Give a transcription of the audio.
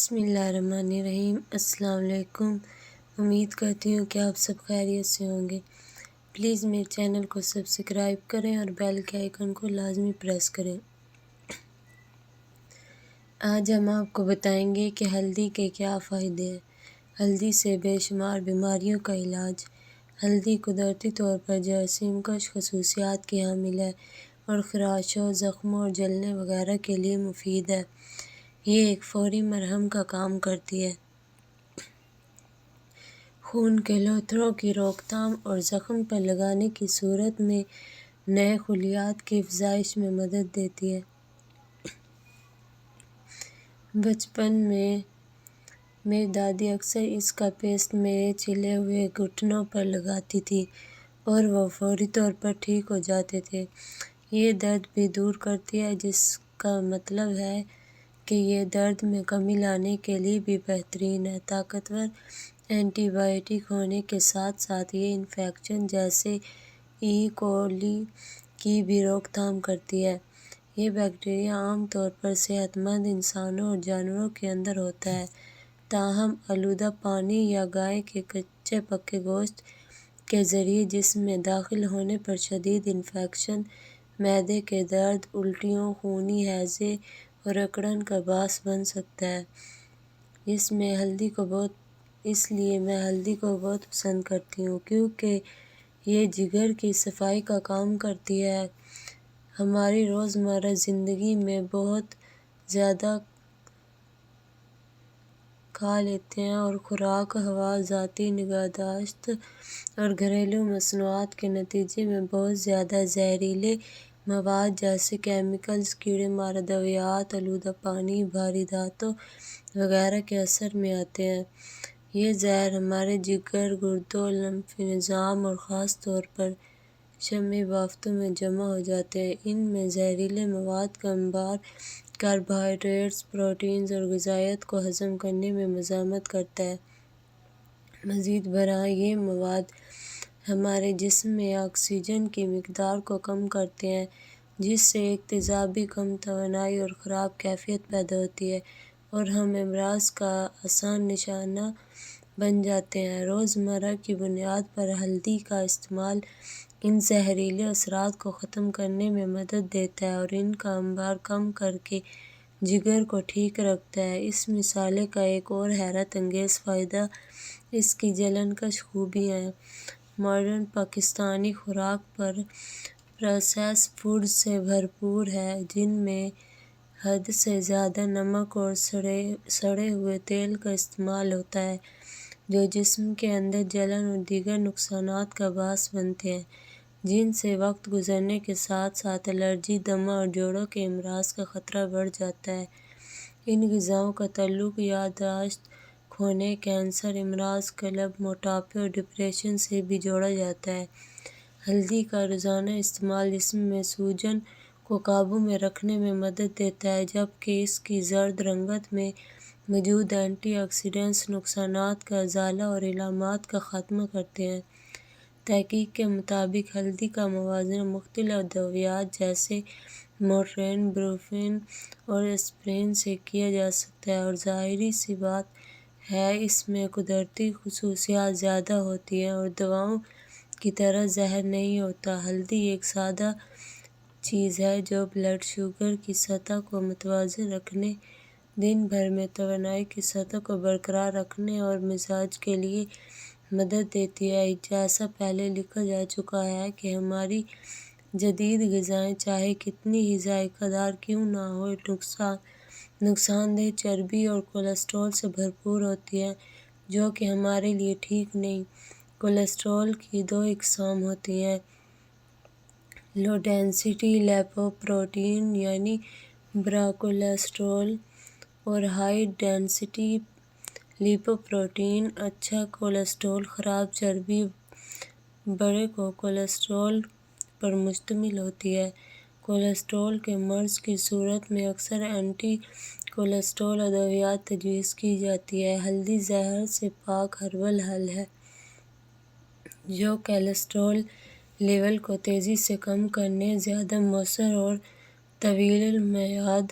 بسم اللہ الرحمن الرحیم۔ السلام علیکم۔ امید کرتی ہوں کہ آپ سب خیریت سے ہوں گے۔ پلیز میرے چینل کو سبسکرائب کریں اور بیل کے آئیکن کو لازمی پریس کریں۔ آج ہم آپ کو بتائیں گے کہ ہلدی کے کیا فائدے ہیں۔ ہلدی سے بے شمار بیماریوں کا علاج۔ ہلدی قدرتی طور پر جراثیم کش خصوصیات کی حامل ہے اور خراشوں، زخموں اور جلنے وغیرہ کے لیے مفید ہے۔ یہ ایک فوری مرہم کا کام کرتی ہے۔ خون کے لوتھڑوں کی روک تھام اور زخم پر لگانے کی صورت میں نئے خلیات کی افزائش میں مدد دیتی ہے۔ بچپن میں میری دادی اکثر اس کا پیسٹ میرے چھلے ہوئے گھٹنوں پر لگاتی تھی اور وہ فوری طور پر ٹھیک ہو جاتے تھے۔ یہ درد بھی دور کرتی ہے، جس کا مطلب ہے کہ یہ درد میں کمی لانے کے لیے بھی بہترین ہے۔ طاقتور اینٹی بائیوٹک ہونے کے ساتھ ساتھ یہ انفیکشن جیسے ای کولی کی بھی روک تھام کرتی ہے۔ یہ بیکٹیریا عام طور پر صحت مند انسانوں اور جانوروں کے اندر ہوتا ہے، تاہم آلودہ پانی یا گائے کے کچے پکے گوشت کے ذریعے جسم میں داخل ہونے پر شدید انفیکشن، معدے کے درد، الٹیوں، خونی ہیضے اور اکڑن کا باعث بن سکتا ہے۔ اس لیے میں ہلدی کو بہت پسند کرتی ہوں، کیونکہ یہ جگر کی صفائی کا کام کرتی ہے۔ ہماری روزمرہ زندگی میں بہت زیادہ کھا لیتے ہیں اور خوراک، ہوا، ذاتی نگہداشت اور گھریلو مصنوعات کے نتیجے میں بہت زیادہ زہریلے مواد جیسے کیمیکلز، کیڑے مار ادویات، آلودہ پانی، بھاری دھاتوں وغیرہ کے اثر میں آتے ہیں۔ یہ زہر ہمارے جگر، گردوں، لمفی نظام اور خاص طور پر شحمی بافتوں میں جمع ہو جاتے ہیں۔ ان میں زہریلے مواد کا انبار کاربوہائیڈریٹس، پروٹینز اور غذائیت کو ہضم کرنے میں مزاحمت کرتا ہے۔ مزید برآں، یہ مواد ہمارے جسم میں آکسیجن کی مقدار کو کم کرتے ہیں، جس سے ایک تیزابی، کم توانائی اور خراب کیفیت پیدا ہوتی ہے اور ہم امراض کا آسان نشانہ بن جاتے ہیں۔ روزمرہ کی بنیاد پر ہلدی کا استعمال ان زہریلے اثرات کو ختم کرنے میں مدد دیتا ہے اور ان کا انبار کم کر کے جگر کو ٹھیک رکھتا ہے۔ اس مسئلے کا ایک اور حیرت انگیز فائدہ اس کی جلن کش خوبیاں ہیں۔ ماڈرن پاکستانی خوراک پروسیسڈ فوڈز سے بھرپور ہے، جن میں حد سے زیادہ نمک اور سڑے ہوئے تیل کا استعمال ہوتا ہے، جو جسم کے اندر جلن اور دیگر نقصانات کا باعث بنتے ہیں، جن سے وقت گزرنے کے ساتھ ساتھ الرجی، دمہ اور جوڑوں کے امراض کا خطرہ بڑھ جاتا ہے۔ ان غذاؤں کا تعلق یادداشت کھونے، کینسر، امراض قلب، موٹاپے اور ڈپریشن سے بھی جوڑا جاتا ہے۔ ہلدی کا روزانہ استعمال جسم میں سوجن کو قابو میں رکھنے میں مدد دیتا ہے، جبکہ اس کی زرد رنگت میں موجود اینٹی آکسیڈنٹس نقصانات کا ازالہ اور علامات کا خاتمہ کرتے ہیں۔ تحقیق کے مطابق ہلدی کا موازنہ مختلف ادویات جیسے مورفین، ایبوپروفین اور ایسپرین سے کیا جا سکتا ہے، اور ظاہر سی بات ہے اس میں قدرتی خصوصیات زیادہ ہوتی ہیں اور دواؤں کی طرح زہر نہیں ہوتا۔ ہلدی ایک سادہ چیز ہے جو بلڈ شوگر کی سطح کو متوازن رکھنے، دن بھر میں توانائی کی سطح کو برقرار رکھنے اور مزاج کے لیے مدد دیتی ہے۔ جیسا پہلے لکھا جا چکا ہے کہ ہماری جدید غذائیں چاہے کتنی ہی ذائقہ دار کیوں نہ ہوں، نقصان دہ چربی اور کولیسٹرول سے بھرپور ہوتی ہیں، جو کہ ہمارے لیے ٹھیک نہیں۔ کولیسٹرول کی دو اقسام ہوتی ہیں: لو ڈینسٹی لیپوپروٹین یعنی برا کولیسٹرول اور ہائی ڈینسٹی لیپوپروٹین اچھا کولیسٹرول۔ خراب چربی برے کولیسٹرول پر مشتمل ہوتی ہے۔ کولیسٹرول کے مرض کی صورت میں اکثر اینٹی کولیسٹرول ادویات تجویز کی جاتی ہیں۔ ہلدی زہر سے پاک ہربل حل ہے جو کولیسٹرول لیول کو تیزی سے کم کرنے، زیادہ مؤثر اور طویل المیعاد